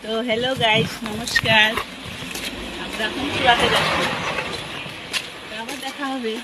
তো hello guys, নমস্কার। আমরা এখন চূড়াতে যাচ্ছি, আবার দেখা হবে।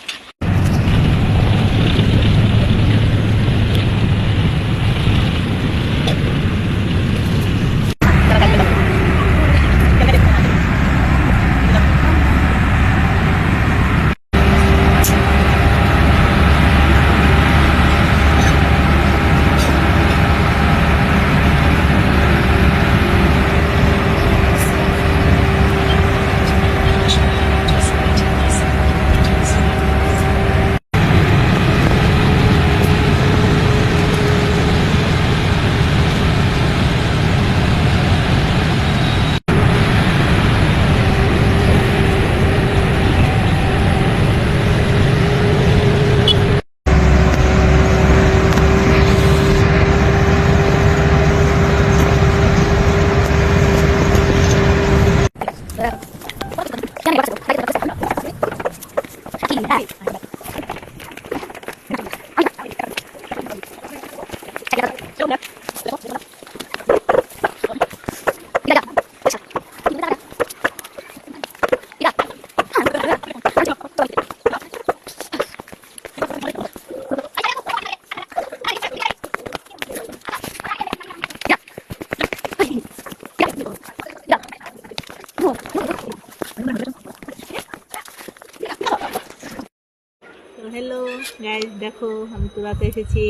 হ্যালো গাইস, দেখো আমি তোরাতে এসেছি।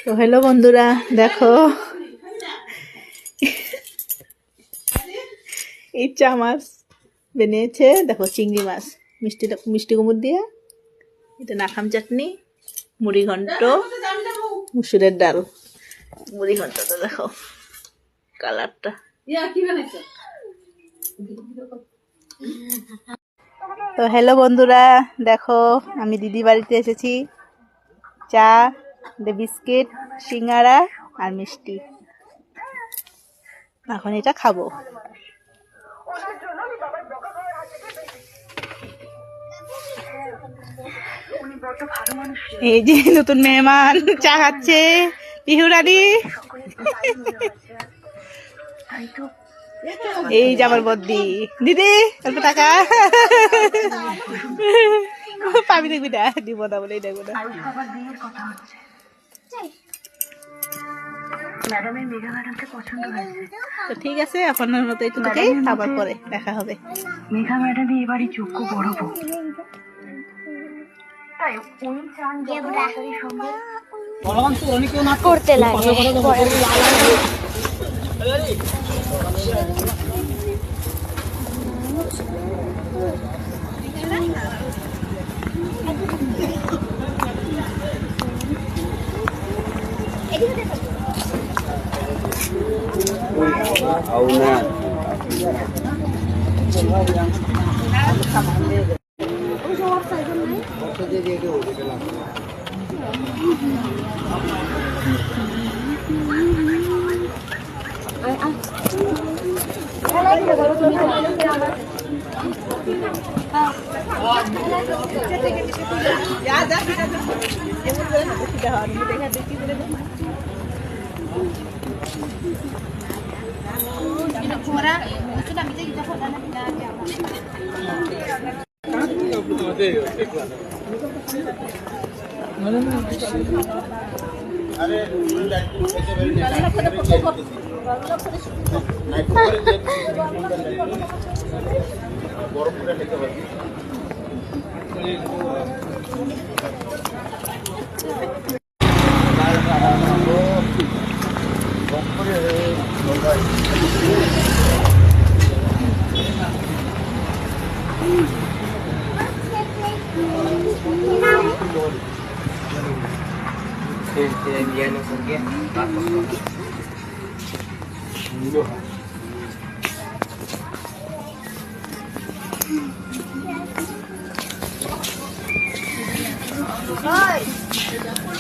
তো হ্যালো বন্ধুরা, দেখো ইচ্ছা মাছ বেনিয়েছে, দেখো চিংড়ি মাছ মিষ্টি কুমড় দিয়ে, এটা নাখাম চাটনি, মুড়ি ঘন্ট, মুসুরের ডাল, মুড়ি ঘন্টটা দেখো কালারটা। তো হ্যালো বন্ধুরা, দেখো আমি দিদি বাড়িতে এসেছি। চা, বিস্কিট, সিঙ্গারা আর মিষ্টি, এখন এটা খাবো। এই যে নতুন মেহমান চা খাচ্ছে, পিহু রানী। এই যে আমার বদ্দি দিদি, অল্প টাকা পাবি, দেখবি না দিব না বলে দেখবো না। তো ঠিক আছে, আপনার মতো একটু থেকে আবার পরে দেখা হবে। মেঘা ম্যাডামই এবারই যোগ্য বড় বউ। করতে লাগে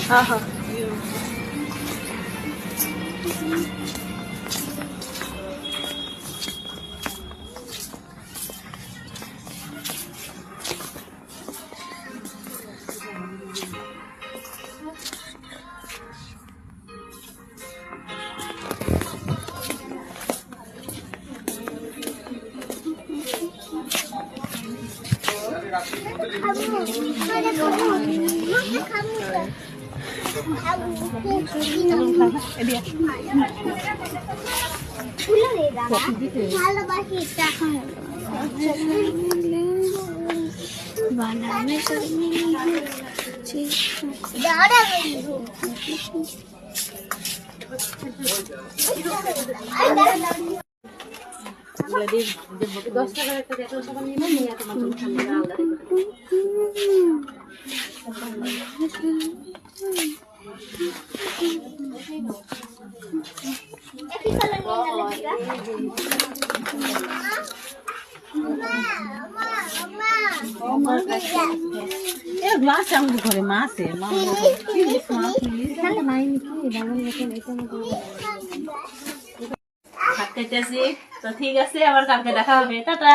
হ্যাঁ হ্যাঁ গ্লাস চামচ ঘরে মা আছে ভাত খাইতেছি তো ঠিক আছে আবার কালকে দেখা হবে টাটা